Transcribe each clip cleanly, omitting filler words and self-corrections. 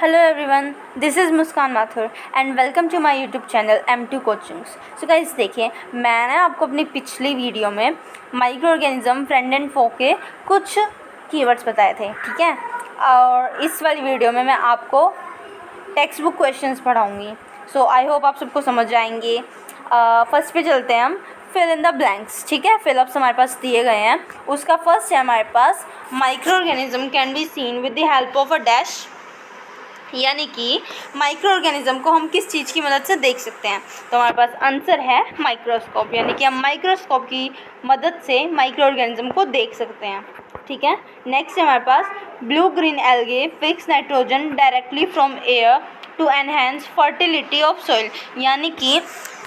Hello everyone, this is Muskan Mathur and welcome to my YouTube channel M2 coachings. So guys देखिए, मैंने आपको अपनी पिछली वीडियो में micro organism friend and foe के कुछ कीवर्ड्स बताए थे, ठीक है। और इस वाली वीडियो में मैं आपको टेक्स्ट बुक क्वेश्चंस पढ़ाऊँगी। सो आई होप आप सबको समझ जाएंगे। फर्स्ट पे चलते हैं हम, फिल इन द ब्लैंक्स, ठीक है। फिलअप्स हमारे पास दिए गए हैं। उसका फर्स्ट है हमारे पास, micro organism can be seen with the help of a dash, यानी कि माइक्रो ऑर्गेनिज्म को हम किस चीज़ की मदद से देख सकते हैं। तो हमारे पास आंसर है माइक्रोस्कोप, यानी कि हम माइक्रोस्कोप की मदद से माइक्रो ऑर्गेनिज्म को देख सकते हैं, ठीक है। नेक्स्ट है हमारे पास, blue green algae fix nitrogen directly from air to enhance fertility of soil, यानी कि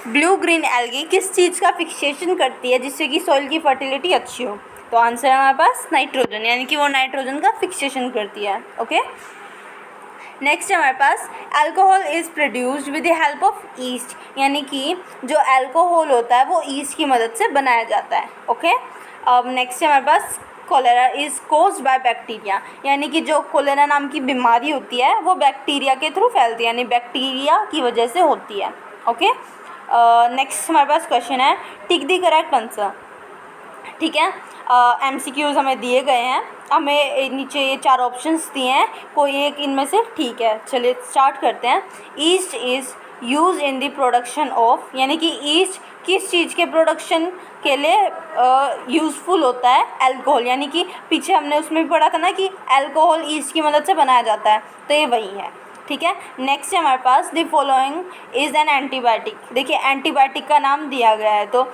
ब्लू ग्रीन एल्गे किस चीज़ का फिक्सेशन करती है जिससे कि सॉइल की फर्टिलिटी अच्छी हो। तो आंसर है हमारे पास नाइट्रोजन, यानी कि वो नाइट्रोजन का फिक्सेशन करती है, ओके। नेक्स्ट है हमारे पास, alcohol is produced with the help of yeast, यानी कि जो अल्कोहल होता है वो ईस्ट की मदद से बनाया जाता है, ओके। अब नेक्स्ट है हमारे पास, cholera is caused by bacteria, यानी कि जो कोलेरा नाम की बीमारी होती है वो बैक्टीरिया के थ्रू फैलती है, यानी बैक्टीरिया की वजह से होती है, ओके। नेक्स्ट हमारे पास क्वेश्चन है, टिक द करेक्ट आंसर, ठीक है। MCQs हमें दिए गए हैं, हमें नीचे ये 4 ऑप्शंस दिए हैं, कोई एक इनमें से ठीक है। चलिए स्टार्ट करते हैं। East is use in the production of, यानी कि ईस्ट किस चीज़ के प्रोडक्शन के लिए यूज़फुल होता है, अल्कोहल, यानी कि पीछे हमने उसमें भी पढ़ा था ना कि अल्कोहल ईस्ट की मदद से बनाया जाता है, तो ये वही है, ठीक है। नेक्स्ट है हमारे पास, the following is an antibiotic, देखिए एंटीबायोटिक का नाम दिया गया है तो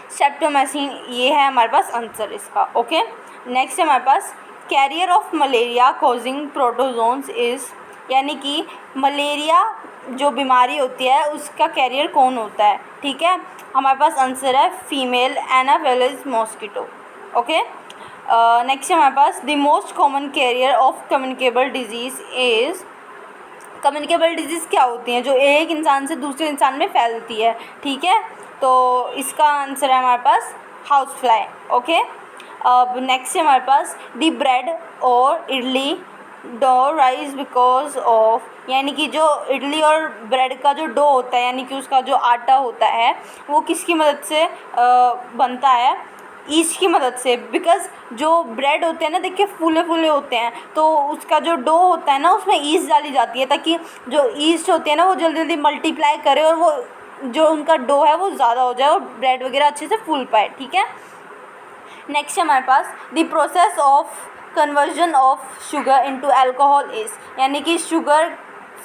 स्ट्रेप्टोमाइसिन ये है हमारे पास आंसर इसका, ओके। नेक्स्ट है हमारे पास, carrier of malaria causing protozoans is, यानी कि मलेरिया जो बीमारी होती है उसका कैरियर कौन होता है, ठीक है। हमारे पास आंसर है female anopheles mosquito, okay. Next है हमारे पास, the most common carrier of communicable disease is, communicable disease क्या होती हैं जो एक इंसान से दूसरे इंसान में फैलती है, ठीक है। तो इसका आंसर है हमारे पास हाउस फ्लाई, ओके। अब नेक्स्ट है हमारे पास, दी ब्रेड और idli dough rise because of, यानी कि जो इडली और ब्रेड का जो डो होता है, यानी कि उसका जो आटा होता है वो किसकी मदद से बनता है, ईस्ट की मदद से। बिकॉज जो ब्रेड होते हैं ना, देखिए फूले फूले होते हैं, तो उसका जो डो होता है ना उसमें ईस्ट डाली जाती है ताकि जो ईस्ट होती है ना वो जल्दी जल्दी मल्टीप्लाई करे और वो जो उनका डो है वो ज़्यादा हो जाए और ब्रेड वगैरह अच्छे से फूल पाए, ठीक है। नेक्स्ट है हमारे पास, the process of conversion of sugar into alcohol is, यानी कि शुगर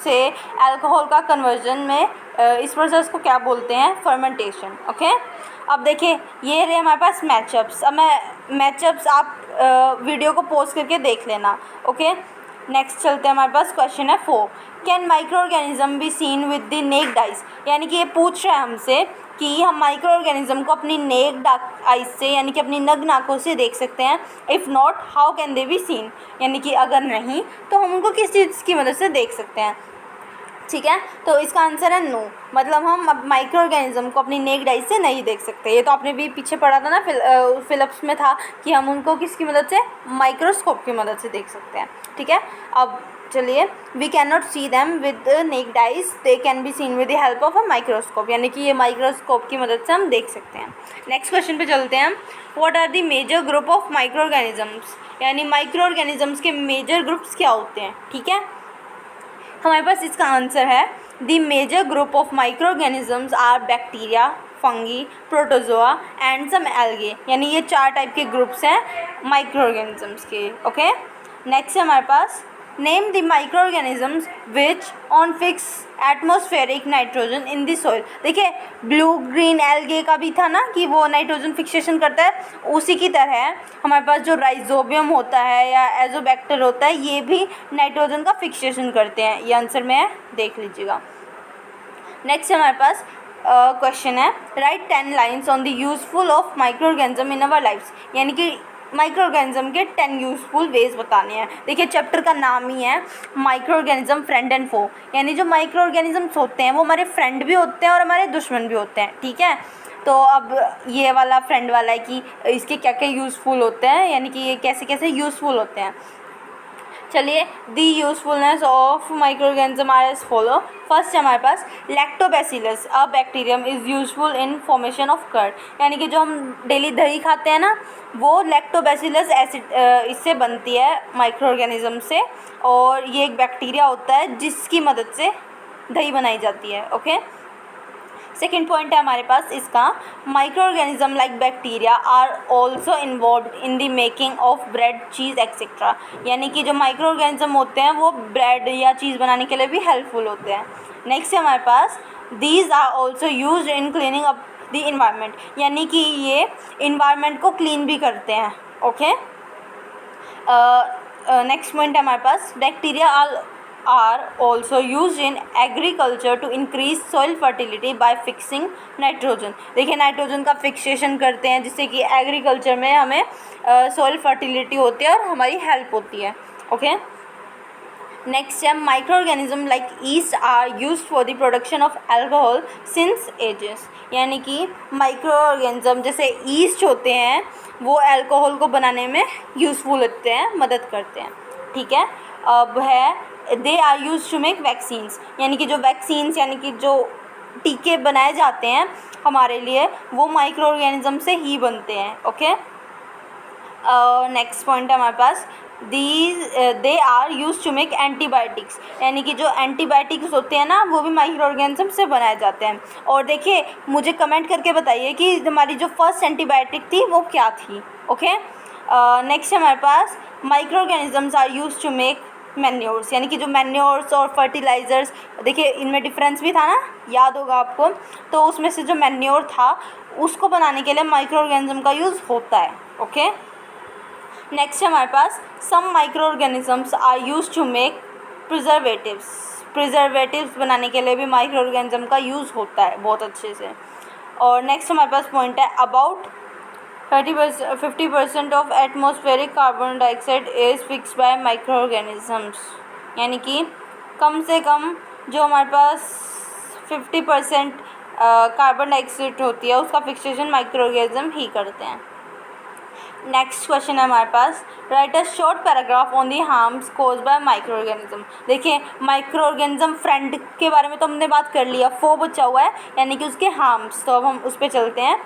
से अल्कोहल का कन्वर्जन में इस प्रोसेस को क्या बोलते हैं, फर्मेंटेशन, ओके। अब देखिए ये रहे हमारे पास मैचअप्स, अब मैं मैचअप्स आप वीडियो को पॉज करके देख लेना, ओके। नेक्स्ट चलते हैं, हमारे पास क्वेश्चन है 4, can micro organism B seen with the necked eyes, यानी कि ये पूछ रहा है हमसे कि हम माइक्रो ऑर्गेनिज्म को अपनी नेक्ड आइज से, यानी कि अपनी नग्न आँखों से देख सकते हैं। If not how can they be seen, यानी कि अगर नहीं तो हम उनको किस चीज़ की मदद से देख सकते हैं, ठीक है। तो इसका आंसर है नो, मतलब हम अब माइक्रो ऑर्गेनिज्म को अपनी नेक्ड आइज से नहीं देख सकते। ये तो आपने भी पीछे पढ़ा था ना, फिलिप्स में था कि हम उनको किसकी मदद से, माइक्रोस्कोप की मदद से देख सकते हैं, ठीक है। अब चलिए, we can not see them with naked eyes, they can be seen with the help of a microscope, यानी कि ये माइक्रोस्कोप की मदद से हम देख सकते हैं। नेक्स्ट क्वेश्चन पे चलते हैं, what are the major group of micro organisms, यानी माइक्रो ऑर्गेनिजम्स के मेजर ग्रुप्स क्या होते हैं, ठीक है। हमारे पास इसका आंसर है, the major group of micro organisms are bacteria, fungi, protozoa and some algae, यानी ये 4 टाइप के ग्रुप्स हैं माइक्रो ऑर्गेनिजम्स के, ओके। नेक्स्ट है हमारे पास, name the micro organisms which on fix atmospheric nitrogen in the soil, देखिए blue green algae का भी था ना कि वो नाइट्रोजन फिक्सेशन करता है, उसी की तरह हमारे पास जो राइजोबियम होता है या एजोबैक्टर होता है ये भी नाइट्रोजन का फिक्सेशन करते हैं, ये आंसर में है, देख लीजिएगा। नेक्स्ट हमारे पास क्वेश्चन है, write 10 lines on the useful of micro organism in our lifes, यानी कि माइक्रो ऑर्गेनिज्म के 10 यूजफुल वेज बताने हैं। देखिए चैप्टर का नाम ही है माइक्रो ऑर्गेनिज्म फ्रेंड एंड फो, यानी जो माइक्रो ऑर्गेनिजम्स होते हैं वो हमारे फ्रेंड भी होते हैं और हमारे दुश्मन भी होते हैं, ठीक है। तो अब ये वाला फ्रेंड वाला है कि इसके क्या क्या यूज़फुल होते हैं, यानी कि ये कैसे कैसे यूज़फुल होते हैं। चलिए, the usefulness of micro organism are as follow. First है हमारे पास lactobacillus, a bacterium is useful in formation of curd, यानी कि जो हम डेली दही खाते हैं ना, वो लैक्टोबैसिलस एसिड इससे बनती है, माइक्रो ऑर्गेनिज्म से, और ये एक बैक्टीरिया होता है जिसकी मदद से दही बनाई जाती है। ओके, सेकेंड पॉइंट है हमारे पास इसका, micro organism like bacteria are also involve in the making of bread, cheese etcetera, यानी कि जो माइक्रो ऑर्गेनिज्म होते हैं वो ब्रेड या चीज़ बनाने के लिए भी हेल्पफुल होते हैं। नेक्स्ट है हमारे पास, these are also use in cleaning up the environment, यानी कि ये इन्वायरमेंट को क्लीन भी करते हैं। ओके, नेक्स्ट पॉइंट है हमारे पास, bacteria are also used in agriculture to increase soil fertility by fixing nitrogen। देखिए, नाइट्रोजन का फिक्सेशन करते हैं जिससे कि एग्रीकल्चर में हमें सॉइल फर्टिलिटी होती है और हमारी हेल्प होती है। ओके, नेक्स्ट है micro organism like yeast are used for the production of alcohol since ages, यानी कि माइक्रो ऑर्गेनिज्म जैसे ईस्ट होते हैं वो अल्कोहल को बनाने में यूज़फुल होते हैं, मदद करते हैं। ठीक है, अब है they are use to make vaccines, यानी कि जो वैक्सीन्स यानी कि जो टीके बनाए जाते हैं हमारे लिए वो माइक्रो ऑर्गेनिज्म से ही बनते हैं। ओके, नेक्स्ट पॉइंट है हमारे पास, they are use to make antibiotics, यानी कि जो एंटीबायोटिक्स होते हैं ना वो भी माइक्रो ऑर्गेनिज्म से बनाए जाते हैं। और देखिए, मुझे कमेंट करके बताइए कि हमारी जो फर्स्ट एंटीबायोटिक थी वो क्या थी। ओके, नेक्स्ट है हमारे पास, micro organisms are use to make manures, यानी कि जो मैन्योर्स और फर्टिलाइज़र्स, देखिए इनमें डिफरेंस भी था ना, याद होगा आपको, तो उसमें से जो मैन्योर था उसको बनाने के लिए माइक्रो ऑर्गेनिज्म का यूज़ होता है। ओके, नेक्स्ट है हमारे पास, some micro organisms are use to make preservatives बनाने के लिए भी माइक्रो ऑर्गेनिज्म का यूज़ होता है बहुत अच्छे से। और नेक्स्ट हमारे पास पॉइंट है, about 50% of atmospheric carbon dioxide is fix by micro organisms, यानी कि कम से कम जो हमारे पास 50% कार्बन डाइऑक्साइड होती है उसका फिक्सेशन माइक्रो ऑर्गेनिज्म ही करते हैं। नेक्स्ट क्वेश्चन है हमारे पास, write a short paragraph on the harms cause by micro organism. देखिए, माइक्रो ऑर्गेनिज्म फ्रेंड के बारे में तो हमने बात कर लिया, फो बचा हुआ है यानी कि उसके हार्म्स, तो अब हम उस पर चलते हैं।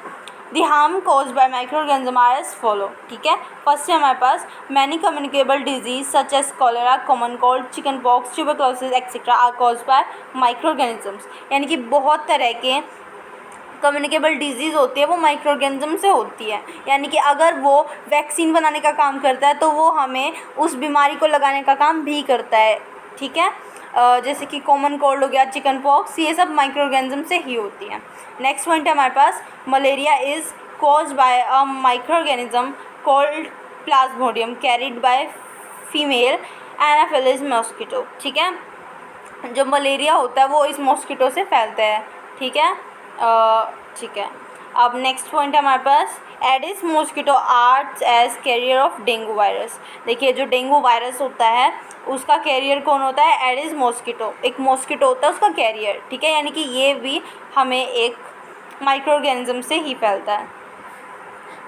The harm cause by micro organism are as follow. ठीक है, फर्स्ट है हमारे पास, many communicable disease such as cholera, common cold, chickenpox, tuberculosis etcetera are cause by micro organisms, यानी कि बहुत तरह के कम्युनिकेबल डिजीज़ होती है वो माइक्रो ऑर्गेनिज्म से होती है, यानी कि अगर वो वैक्सीन बनाने का काम करता है तो वो हमें उस बीमारी को लगाने का काम भी करता है। ठीक है, जैसे कि कॉमन कोल्ड हो गया, चिकन पॉक्स, ये सब माइक्रो ऑर्गेनिज्म से ही होती है। नेक्स्ट पॉइंट है हमारे पास, malaria is cause by a micro organism called plasmodium carried by female anopheles mosquito. ठीक है, जो मलेरिया होता है वो इस मॉस्किटो से फैलता है। ठीक है, ठीक है, अब नेक्स्ट पॉइंट है हमारे पास, aedes mosquito acts as carrier of dengue virus. देखिए, जो डेंगू वायरस होता है उसका कैरियर कौन होता है, एडिस मॉस्किटो, एक मॉस्किटो होता है उसका कैरियर। ठीक है, यानी कि ये भी हमें एक माइक्रो ऑर्गेनिज्म से ही फैलता है।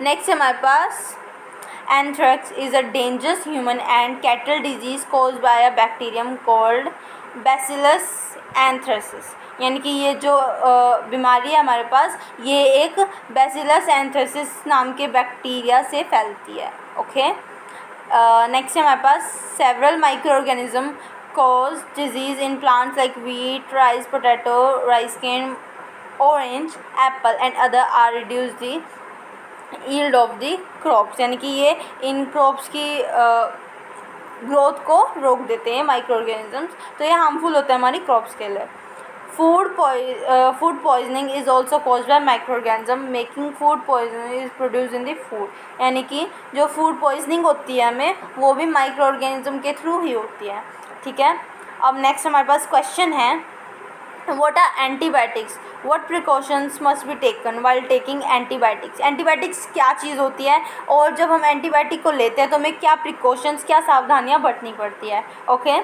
नेक्स्ट है हमारे पास, anthrax is a dangerous human and cattle disease cause by a bacterium called bacillus anthracis, यानी कि ये जो बीमारी है हमारे पास ये एक बैसिलस एंथ्रेसिस नाम के बैक्टीरिया से फैलती है। ओके, नेक्स्ट है हमारे पास, several micro organism cause disease in plants like wheat, rice, potato, rice cane, orange, apple and other are reduce the yield of the crops, यानी कि ये इन क्रॉप्स की ग्रोथ को रोक देते हैं माइक्रो ऑर्गेनिजम्स, तो ये हार्मफुल होता है हमारी क्रॉप्स के लिए। Food poisoning is also cause by micro organism making food poisoning is produce in the food, यानी कि जो फूड पॉइजनिंग होती है हमें वो भी माइक्रो ऑर्गेनिज्म के थ्रू ही होती है। ठीक है, अब नेक्स्ट हमारे पास क्वेश्चन है, what are antibiotics, what precautions must be taken while taking antibiotics। Antibiotics क्या चीज़ होती है और जब हम एंटीबायोटिक को लेते हैं तो हमें क्या प्रिकॉशंस, क्या सावधानियां बरतनी पड़ती है। ओके,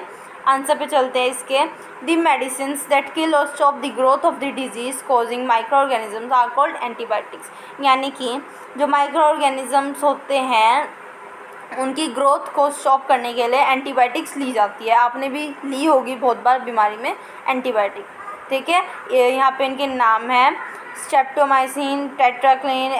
आंसर पे चलते हैं इसके, the medicines that kill or stop the growth of the disease causing micro organisms are called antibiotics, यानी कि जो माइक्रो ऑर्गेनिजम्स होते हैं उनकी ग्रोथ को स्टॉप करने के लिए एंटीबायोटिक्स ली जाती है। आपने भी ली होगी बहुत बार बीमारी में एंटीबायोटिक, ठीक है। यहाँ पे इनके नाम हैं स्ट्रेप्टोमाइसिन, टेट्राक्लिन,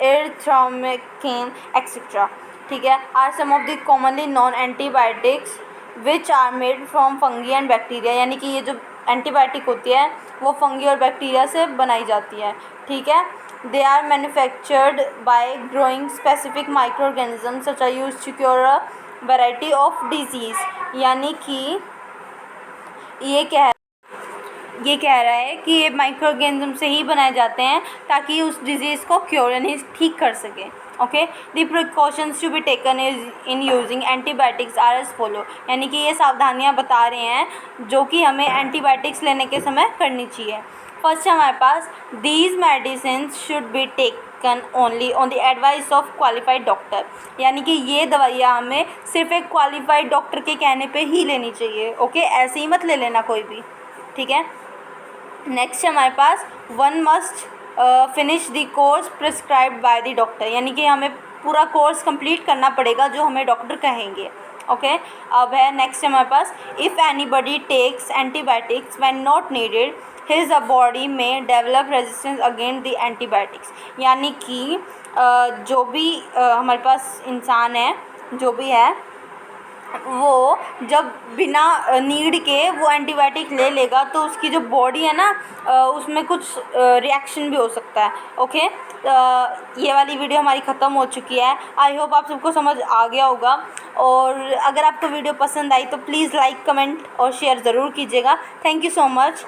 एरिथ्रोमाइसिन एक्सेट्रा, ठीक है। Are some of the commonly known antibiotics which are made from fungi and bacteria, यानी कि ये जो एंटीबायोटिक होती है वो फंगी और बैक्टीरिया से बनाई जाती है, ठीक है। They are manufactured by growing specific micro organism such are use to cure a variety of disease, यानी कि ये कह रहा है कि ये माइक्रो ऑर्गेनिज्म से ही बनाए जाते हैं ताकि उस डिजीज़ को क्योर यानी ठीक कर सकें। Okay, the precautions to be taken in using antibiotics are as follow, यानी कि ये सावधानियां बता रहे हैं जो कि हमें एंटीबायोटिक्स लेने के समय करनी चाहिए। फर्स्ट हमारे पास these medicine should be taken only on the advice of qualified doctor, यानी कि ये दवाइयाँ हमें सिर्फ एक क्वालिफाइड डॉक्टर के कहने पे ही लेनी चाहिए। ओके, ऐसे ही मत ले लेना कोई भी, ठीक है। नेक्स्ट हमारे पास one must finish the course prescribed by the doctor, यानी कि हमें पूरा कोर्स कंप्लीट करना पड़ेगा जो हमें डॉक्टर कहेंगे। ओके, अब है नेक्स्ट हमारे पास if anybody takes antibiotics when not needed his body में develop resistance against the antibiotics, यानी कि जो भी हमारे पास इंसान है जो भी है वो जब बिना नीड के वो एंटीबायोटिक ले लेगा तो उसकी जो बॉडी है ना उसमें कुछ रिएक्शन भी हो सकता है। ओके, ये वाली वीडियो हमारी ख़त्म हो चुकी है। आई होप आप सबको समझ आ गया होगा, और अगर आपको वीडियो पसंद आई तो प्लीज़ लाइक, कमेंट और शेयर ज़रूर कीजिएगा। Thank you so much.